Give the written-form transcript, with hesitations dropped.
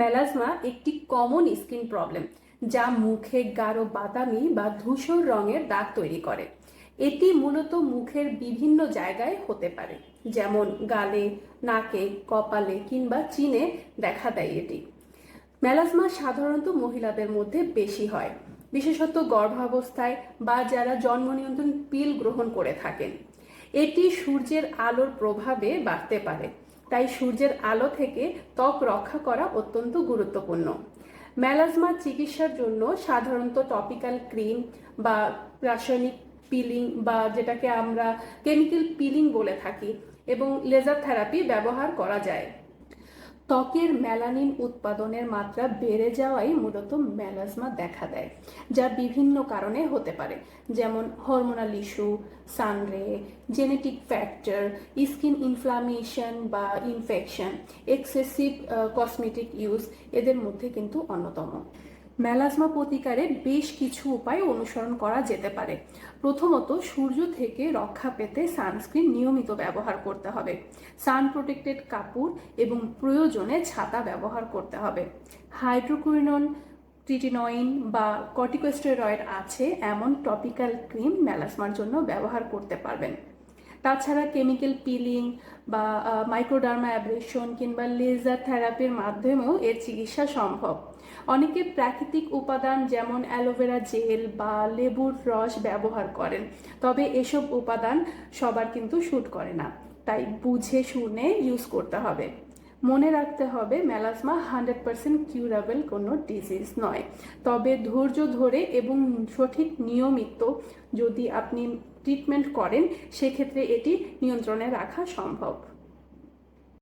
Melasma একটি common skin problem যা মুখে গাঢ় বাদামি বা ধূসর রঙের দাগ তৈরি করে। এটি মূলত মুখের বিভিন্ন জায়গায় হতে পারে, যেমন গালে, নাকে, কপালে কিংবা চিনে দেখা দেয় এটি। মেলাজমা সাধারণত মহিলাদের মধ্যে বেশি হয়, বিশেষত গর্ভাবস্থায় বা যারা জন্ম নিয়ন্ত্রণ পিল গ্রহণ করে থাকেন। এটি সূর্যের আলোর প্রভাবে বাড়তে পারে, তাই সূর্যের আলো থেকে ত্বক রক্ষা করা অত্যন্ত গুরুত্বপূর্ণ। মেলাজমা চিকিৎসার জন্য সাধারণত টপিক্যাল ক্রিম বা রাসায়নিক পিলিং বা যেটাকে আমরা কেমিক্যাল পিলিং বলে থাকি এবং লেজার থেরাপি ব্যবহার করা যায়। ত্বকের মেলানিন উৎপাদনের মাত্রা বেড়ে যাওয়াই মূলত মেলাজমা দেখা দেয়, যা বিভিন্ন কারণে হতে পারে, যেমন hormonal issue, sunray, genetic factor, skin inflammation বা ইনফেকশন, এক্সেসিভ কসমেটিক ইউজ এদের মধ্যে কিন্তু অন্যতম। মেলাজমা প্রতিকারে বেশ কিছু উপায় অনুসরণ করা যেতে পারে। প্রথমত, সূর্য থেকে রক্ষা পেতে সানস্ক্রিন নিয়মিত ব্যবহার করতে হবে। সান প্রোটেক্টেড কাপড় এবং প্রয়োজনে ছাতা ব্যবহার করতে হবে। হাইড্রোকুইনন, ট্রিটিনয়েন বা কর্টিকোস্টেরয়েড আছে এমন টপিক্যাল ক্রিম মেলাজমার জন্য ব্যবহার করতে পারবেন। তাছাড়া কেমিক্যাল পিলিং বা মাইক্রোডার্মা অ্যাব্রেশন কিংবা লেজার থেরাপির মাধ্যমেও এর চিকিৎসা সম্ভব। অনেকে প্রাকৃতিক উপাদান যেমন অ্যালোভেরা জেল বা লেবুর রস ব্যবহার করেন, তবে এসব উপাদান সবার কিন্তু শ্যুট করে না, তাই বুঝে শুনে ইউজ করতে হবে। মনে রাখতে হবে, মেলাজমা 100% কিউরেবল কোনো ডিজিজ নয়, তবে ধৈর্য ধরে এবং সঠিক নিয়মিত যদি আপনি ট্রিটমেন্ট করেন সেক্ষেত্রে এটি নিয়ন্ত্রণে রাখা সম্ভব।